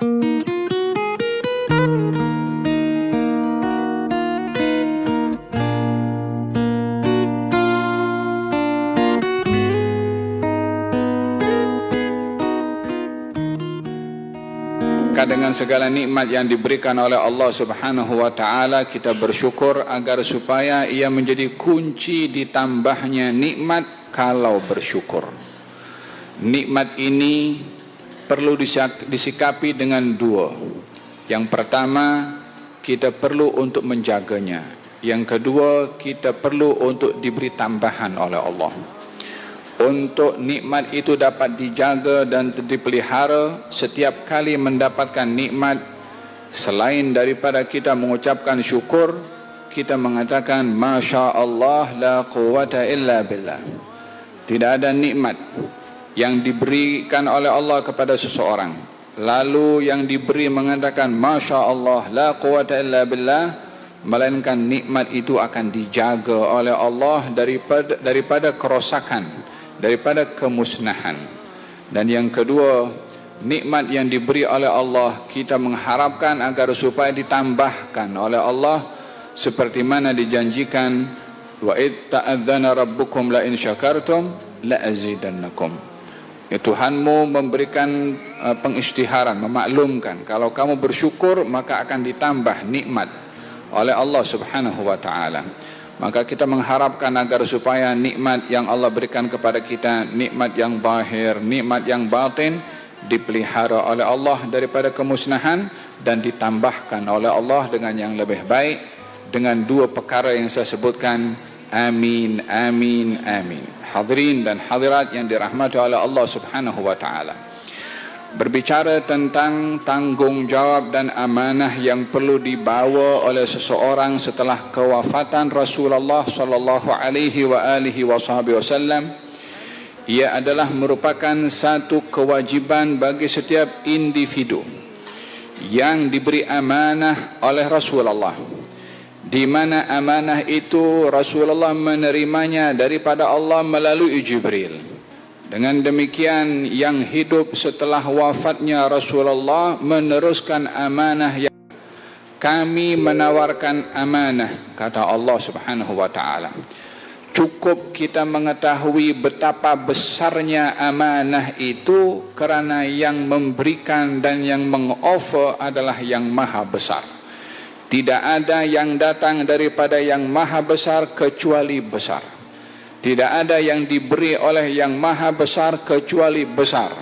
Dengan segala nikmat yang diberikan oleh Allah Subhanahu wa taala, kita bersyukur agar supaya ia menjadi kunci ditambahnya nikmat kalau bersyukur. Nikmat ini perlu disikapi dengan dua. Yang pertama, kita perlu untuk menjaganya. Yang kedua, kita perlu untuk diberi tambahan oleh Allah. Untuk nikmat itu dapat dijaga dan dipelihara, setiap kali mendapatkan nikmat, selain daripada kita mengucapkan syukur, kita mengatakan Masya Allah la quwata illa billah. Tidak ada nikmat yang diberikan oleh Allah kepada seseorang, lalu yang diberi mengatakan Masya Allah la quwata illa billah, melainkan nikmat itu akan dijaga oleh Allah daripada kerosakan, daripada kemusnahan. Dan yang kedua, nikmat yang diberi oleh Allah, kita mengharapkan agar supaya ditambahkan oleh Allah, seperti mana dijanjikan, wa id ta'adzana rabbukum la in syakartum la azidannakum. Ya, Tuhanmu memberikan pengisytiharan, memaklumkan kalau kamu bersyukur maka akan ditambah nikmat oleh Allah Subhanahu wa taala. Maka kita mengharapkan agar supaya nikmat yang Allah berikan kepada kita, nikmat yang zahir, nikmat yang batin, dipelihara oleh Allah daripada kemusnahan dan ditambahkan oleh Allah dengan yang lebih baik, dengan dua perkara yang saya sebutkan. Amin, amin, amin. Hadirin dan hadirat yang dirahmati oleh Allah Subhanahu wa taala. Berbicara tentang tanggungjawab dan amanah yang perlu dibawa oleh seseorang setelah kewafatan Rasulullah sallallahu alaihi wasallam, ia adalah merupakan satu kewajiban bagi setiap individu yang diberi amanah oleh Rasulullah, di mana amanah itu Rasulullah menerimanya daripada Allah melalui Jibril. Dengan demikian, yang hidup setelah wafatnya Rasulullah meneruskan amanah yang kami menawarkan amanah, kata Allah Subhanahu wa taala. Cukup kita mengetahui betapa besarnya amanah itu kerana yang memberikan dan yang mengoffer adalah yang maha besar. Tidak ada yang datang daripada yang maha besar kecuali besar. Tidak ada yang diberi oleh yang maha besar kecuali besar.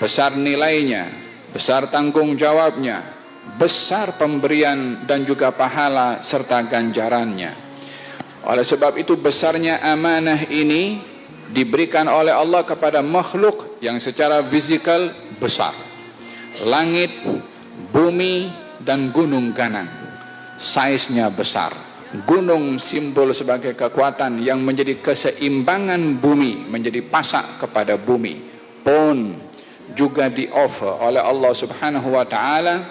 Besar nilainya, besar tanggung jawabnya, besar pemberian dan juga pahala serta ganjarannya. Oleh sebab itu besarnya amanah ini diberikan oleh Allah kepada makhluk yang secara fizikal besar. Langit, bumi dan gunung ganang, saiznya besar. Gunung simbol sebagai kekuatan yang menjadi keseimbangan bumi, menjadi pasak kepada bumi, pun juga di-offer oleh Allah Subhanahu wa taala.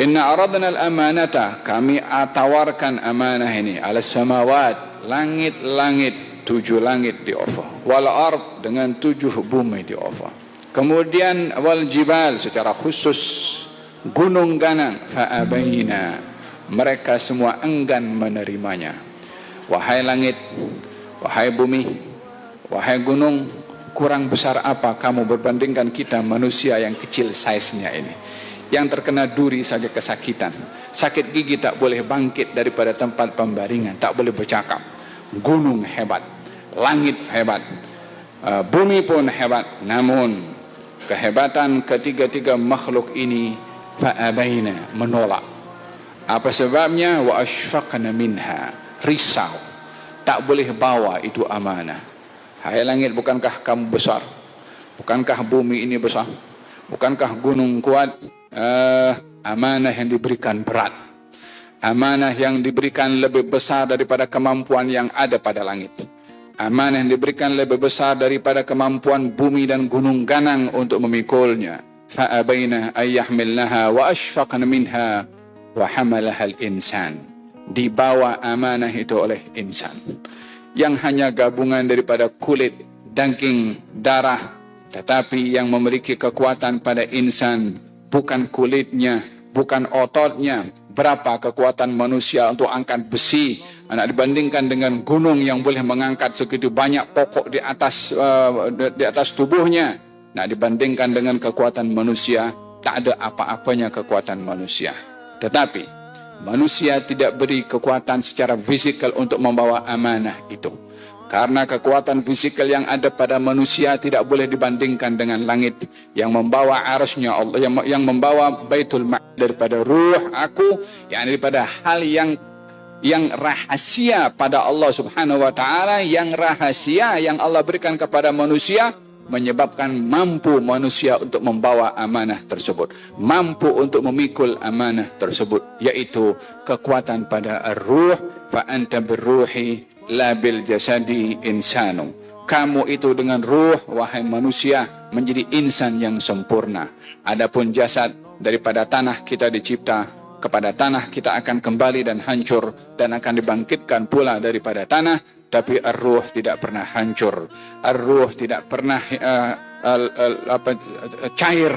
Inna aradna al-amanata, kami tawarkan amanah ini, ala samawat, langit-langit, 7 langit di-offer, wal ard, dengan 7 bumi di-offer. Kemudian wal jibal, secara khusus gunung ganang, fa'abaina, mereka semua enggan menerimanya. Wahai langit, wahai bumi, wahai gunung, kurang besar apa kamu berbandingkan kita manusia yang kecil saiznya ini, yang terkena duri saja kesakitan, sakit gigi tak boleh bangkit daripada tempat pembaringan, tak boleh bercakap. Gunung hebat, langit hebat, bumi pun hebat, namun kehebatan ketiga-tiga makhluk ini fa'abaina, menolak. Apa sebabnya? Wa ashfaqna minha, risau, tak boleh bawa itu amanah. Hai langit, bukankah kamu besar? Bukankah bumi ini besar? Bukankah gunung kuat? Amanah yang diberikan berat, amanah yang diberikan lebih besar daripada kemampuan yang ada pada langit. Amanah yang diberikan lebih besar daripada kemampuan bumi dan gunung ganang untuk memikulnya. Fa'abaina ayyahmilnaha wa ashfaqna minha wa hamalaha al-insan. Dibawa amanah itu oleh insan yang hanya gabungan daripada kulit, daging, darah, Tetapi yang memiliki kekuatan pada insan bukan kulitnya, bukan ototnya. Berapa kekuatan manusia untuk angkat besi, dibandingkan dengan gunung yang boleh mengangkat segitu banyak pokok di atas tubuhnya. Dibandingkan dengan kekuatan manusia, tak ada apa-apanya kekuatan manusia. Tetapi manusia tidak beri kekuatan secara fisikal untuk membawa amanah itu. Karena kekuatan fisikal yang ada pada manusia tidak boleh dibandingkan dengan langit yang membawa arasnya Allah, yang membawa Baitul Ma'ad daripada ruh aku, yang daripada hal yang rahasia pada Allah Subhanahu wa taala, yang rahasia yang Allah berikan kepada manusia, menyebabkan mampu manusia untuk membawa amanah tersebut, mampu untuk memikul amanah tersebut, yaitu kekuatan pada ar-ruh. Fa anta birruhi la bil jasadi insanu. Kamu itu dengan ruh, wahai manusia, menjadi insan yang sempurna. Adapun jasad, daripada tanah kita dicipta, kepada tanah kita akan kembali dan hancur, dan akan dibangkitkan pula daripada tanah. Tapi ar-ruh tidak pernah hancur, ar-ruh tidak pernah cair,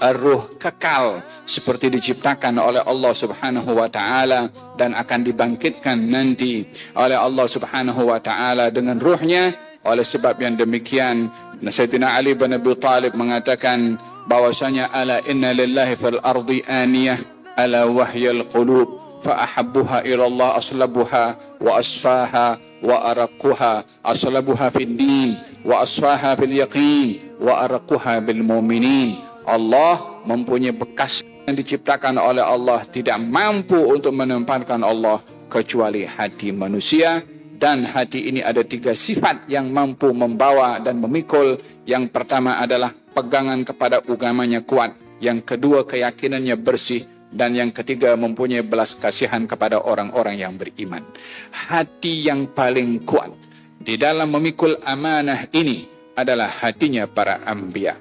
ar-ruh kekal seperti diciptakan oleh Allah Subhanahu wa taala, dan akan dibangkitkan nanti oleh Allah Subhanahu wa taala dengan ruhnya. Oleh sebab yang demikian, Sayyidina Ali bin Abi Thalib mengatakan bahwasanya ala inna lillahi fil ardi aniyah ala wahyal qulub fa ahabbuha ila Allah aslabuha wa asfaha wa araquha, aslabuha fid din wa asfaha fil yaqin wa araquha bil mu'minin. Allah mempunyai bekas yang diciptakan oleh Allah, tidak mampu untuk menempatkan Allah kecuali hati manusia. Dan hati ini ada 3 sifat yang mampu membawa dan memikul. Yang pertama adalah pegangan kepada agamanya kuat, yang kedua keyakinannya bersih, dan yang ketiga mempunyai belas kasihan kepada orang-orang yang beriman. Hati yang paling kuat di dalam memikul amanah ini adalah hatinya para anbiya.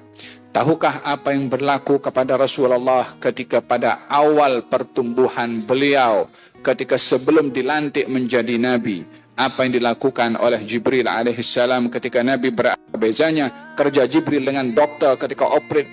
Tahukah apa yang berlaku kepada Rasulullah ketika pada awal pertumbuhan beliau, ketika sebelum dilantik menjadi nabi? Apa yang dilakukan oleh Jibril alaihissalam ketika Nabi bezanya kerja Jibril dengan dokter ketika operate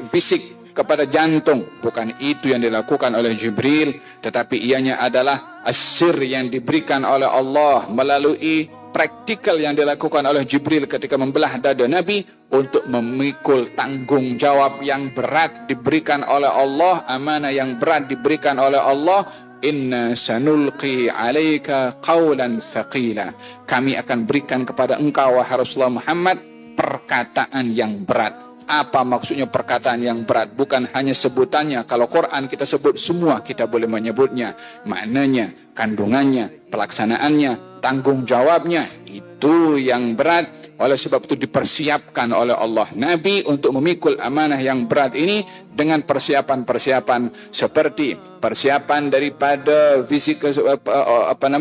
fisik kepada jantung? Bukan itu yang dilakukan oleh Jibril, tetapi ianya adalah asir yang diberikan oleh Allah melalui praktikal yang dilakukan oleh Jibril ketika membelah dada Nabi untuk memikul tanggung jawab yang berat diberikan oleh Allah, amanah yang berat diberikan oleh Allah. Inna sanulqi alaika qawlan thaqila. Kami akan berikan kepada engkau wahai Rasulullah Muhammad perkataan yang berat. Apa maksudnya perkataan yang berat? Bukan hanya sebutannya. Kalau Quran kita sebut semua, kita boleh menyebutnya. Maknanya, kandungannya, pelaksanaannya, tanggung jawabnya, itu yang berat. Oleh sebab itu dipersiapkan oleh Allah Nabi untuk memikul amanah yang berat ini dengan persiapan-persiapan seperti persiapan daripada fisik,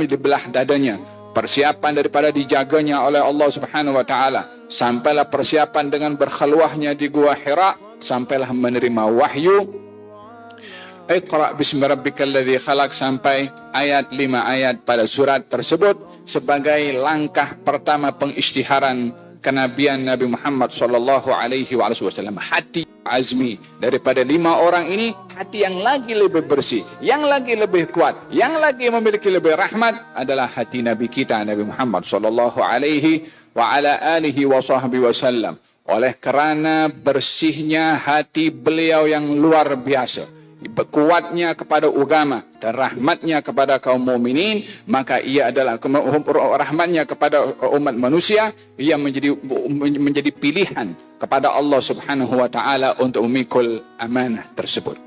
dibelah dadanya, persiapan daripada dijaganya oleh Allah Subhanahu wa taala, sampailah persiapan dengan berkhalwahnya di Gua Hira, sampailah menerima wahyu Iqra bismi rabbikal ladzi khalaq, sampai ayat 5 ayat pada surat tersebut sebagai langkah pertama pengisytiharan kenabian Nabi Muhammad sallallahu alaihi wasallam. Hati azmi daripada 5 orang ini, hati yang lagi lebih bersih, yang lagi lebih kuat, yang lagi memiliki lebih rahmat adalah hati Nabi kita Nabi Muhammad sallallahu alaihi wa ala alihi wa sahbihi wasallam. Oleh kerana bersihnya hati beliau yang luar biasa, kuatnya kepada agama dan rahmatnya kepada kaum mukminin, maka ia adalah rahmatnya kepada umat manusia, ia menjadi pilihan kepada Allah Subhanahu wa taala untuk memikul amanah tersebut.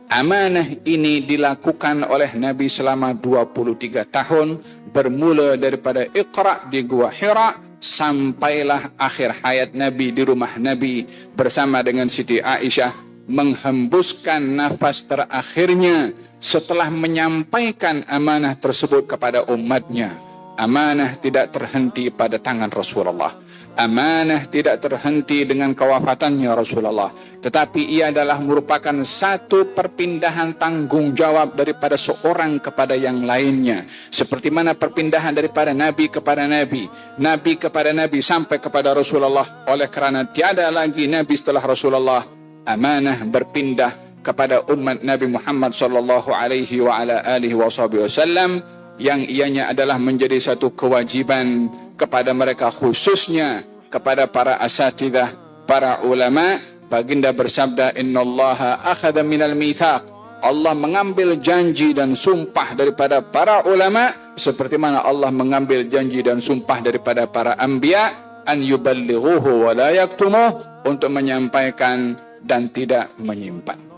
Amanah ini dilakukan oleh Nabi selama 23 tahun, bermula daripada Iqra di Gua Hira sampailah akhir hayat Nabi di rumah Nabi bersama dengan Siti Aisyah, menghembuskan nafas terakhirnya setelah menyampaikan amanah tersebut kepada umatnya. Amanah tidak terhenti pada tangan Rasulullah, Amanah tidak terhenti dengan kewafatannya Rasulullah, tetapi ia adalah merupakan satu perpindahan tanggung jawab daripada seorang kepada yang lainnya. Seperti mana perpindahan daripada Nabi kepada Nabi, Nabi kepada Nabi sampai kepada Rasulullah. Oleh kerana tiada lagi Nabi setelah Rasulullah, amanah berpindah kepada umat Nabi Muhammad sallallahu alaihi wa ala alihi wasallam, yang ianya adalah menjadi satu kewajiban kepada mereka, khususnya kepada para asatidzah, para ulama. Baginda bersabda, innallaha akhadha minal mitsaq, Allah mengambil janji dan sumpah daripada para ulama, seperti mana Allah mengambil janji dan sumpah daripada para anbiya, an yuballighuhu wa la yaktumuh, untuk menyampaikan dan tidak menyimpan.